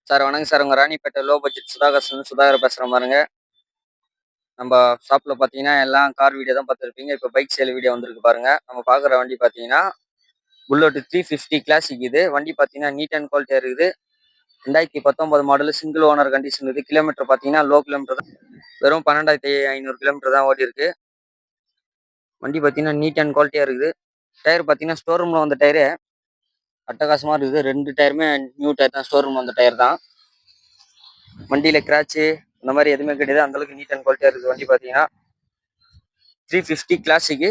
Sir வணக்கம் sir. உங்கள் Ranipet low budget Sudhakar பேசுகிற பாருங்க. நம்ம ஷாப்பில் பார்த்தீங்கன்னா எல்லாம் கார் வீடியோ தான் பார்த்துருப்பீங்க. இப்போ பைக் சேல் வீடியோ வந்திருக்கு பாருங்க. நம்ம பார்க்குற வண்டி பார்த்தீங்கன்னா புல்லட் 350 கிளாசிக். இது வண்டி பார்த்தீங்கன்னா நீட் அண்ட் குவாலிட்டியாக இருக்குது. 2019 மாடல், சிங்கிள் ஓனர் கண்டிஷன் இருக்குது. கிலோமீட்டர் பார்த்தீங்கன்னா லோ கிலோமீட்டர் தான், வெறும் 12,500 கிலோமீட்டர் தான் ஓடி இருக்கு. வண்டி பார்த்தீங்கன்னா நீட் அண்ட் குவாலிட்டியாக இருக்குது. டயர் பார்த்தீங்கன்னா ஸ்டோர் ரூமில் வந்த டயரு அட்டகாசமாக இருக்குது. 2 டயருமே நியூ டயர் தான், ஸ்டோர் ரூம் வந்த டயர் தான். வண்டியில் கிராச்சு இந்த மாதிரி எதுவுமே கிடையாது. அந்தளவுக்கு நீட் அண்ட் குவாலிட்டியாக இருக்குது. வண்டி பார்த்தீங்கன்னா 350 கிளாசிக்கு.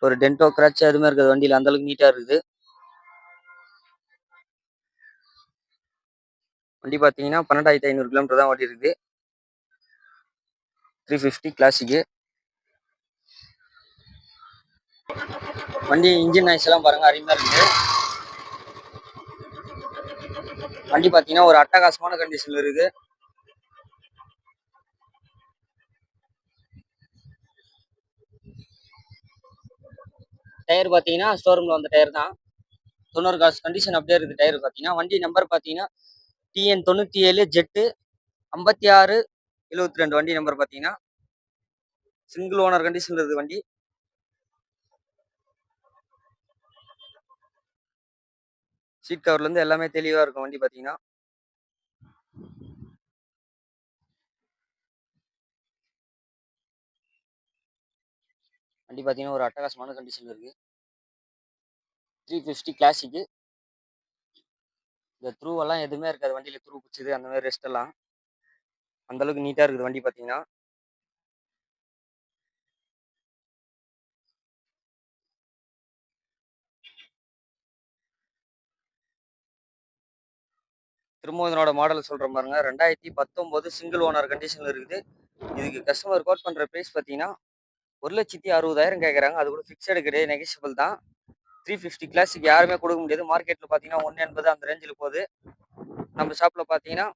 ஒரு டென்டோ கிராச் எதுவுமே இருக்குது வண்டியில், அந்தளவுக்கு நீட்டாக இருக்குது. வண்டி பார்த்தீங்கன்னா 12,500 கிலோமீட்டர் தான் ஓடி இருக்குது. 350 கிளாசிக்கு. வண்டி இன்ஜின் நாய்ஸ் எல்லாம் பாருங்க, அருமையாக இருக்குது. வண்டி பார்த்தீங்கன்னா ஒரு அட்டகாசமான கண்டிஷன்ல இருக்குது. டயர் பார்த்தீங்கன்னா ஸ்டோர் ரூம்ல வந்த டயர் தான், 90 காசு கண்டிஷன் அப்படியே இருக்குது. டயர் பார்த்தீங்கன்னா வண்டி நம்பர் பார்த்தீங்கன்னா TN 97 ஜெட்டு 5672 வண்டி நம்பர் பார்த்தீங்கன்னா சிங்கிள் ஓனர் கண்டிஷன்ல இருக்குது வண்டி. சீட் கவர்ல இருந்து எல்லாமே தெளிவா இருக்கும். வண்டி பார்த்தீங்கன்னா வண்டி பார்த்தீங்கன்னா ஒரு அட்டகாசமான கண்டிஷன்ல இருக்கு. 350 கிளாசிக்கு. இந்த த்ரூவெல்லாம் எதுவுமே இருக்காது வண்டியில, த்ரூ பிடிச்சது அந்த மாதிரி ரெஸ்ட் எல்லாம் அந்த அளவுக்கு நீட்டா இருக்குது வண்டி பார்த்தீங்கன்னா. திரும்ப இதனோட மாடல் சொல்கிறேன் பாருங்க. 2019 சிங்கிள் ஓனர் கண்டிஷன்ல இருக்குது. இதுக்கு கஸ்டமர் கோட் பண்ற பிரைஸ் பார்த்தீங்கன்னா 1,60,000 கேட்குறாங்க. அது கூட ஃபிக்ஸடு கிடையாது, நெகிஷியபிள் தான். 350 கிளாஸுக்கு யாருமே கொடுக்க முடியாது. மார்க்கெட்டில் பார்த்தீங்கன்னா 180 அந்த ரேஞ்சில் போகுது. நம்ம ஷாப்பில் பார்த்தீங்கன்னா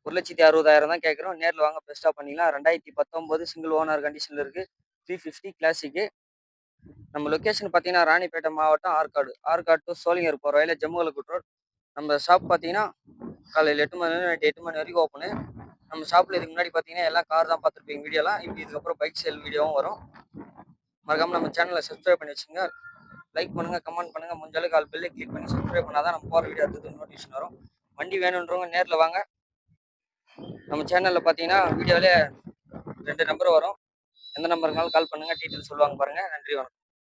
1,60,000 தான் கேட்குறோம். நேரில் வாங்க, பெஸ்ட்டாக பண்ணிக்கலாம். 2019 சிங்கிள் ஓனர் கண்டிஷனில் இருக்குது. 350 கிளாஸுக்கு. நம்ம லொக்கேஷன் பார்த்தீங்கன்னா ராணிப்பேட்டை மாவட்டம், ஆற்காடு டு சோளிங்கர் போகிற வழியில் ஜம்முகலக்குட் ரோட். நம்ம ஷாப் பார்த்தீங்கன்னா காலையில் 8 மணி நைட்டு 8 மணி வரைக்கும் ஓப்பனு. நம்ம ஷாப்பில் இதுக்கு முன்னாடி பார்த்தீங்கன்னா எல்லாம் கார் தான் பார்த்துருப்பீங்க வீடியோலாம். இப்போ இதுக்கப்புறம் பைக் சேல் வீடியோவும் வரும். மறக்காமல் நம்ம சேனலை சப்ஸ்கிரைப் பண்ணி வச்சுங்க. லைக் பண்ணுங்கள், கமெண்ட் பண்ணுங்கள். முடிஞ்ச அளவுக்கு பெல்லை கிளிக் பண்ணி சப்ஸ்கிரைப் பண்ணால் தான் நம்ம போகிற வீடியோ அடுத்தது நோட்டிஃபிகேஷன் வரும். வண்டி வேணுன்றவங்க நேரில் வாங்க. நம்ம சேனலில் பார்த்தீங்கன்னா வீடியோவிலே 2 நம்பர் வரும். எந்த நம்பருக்குனாலும் கால் பண்ணுங்கள், டீட்டெயில் சொல்லுவாங்க பாருங்கள். நன்றி, வணக்கம்.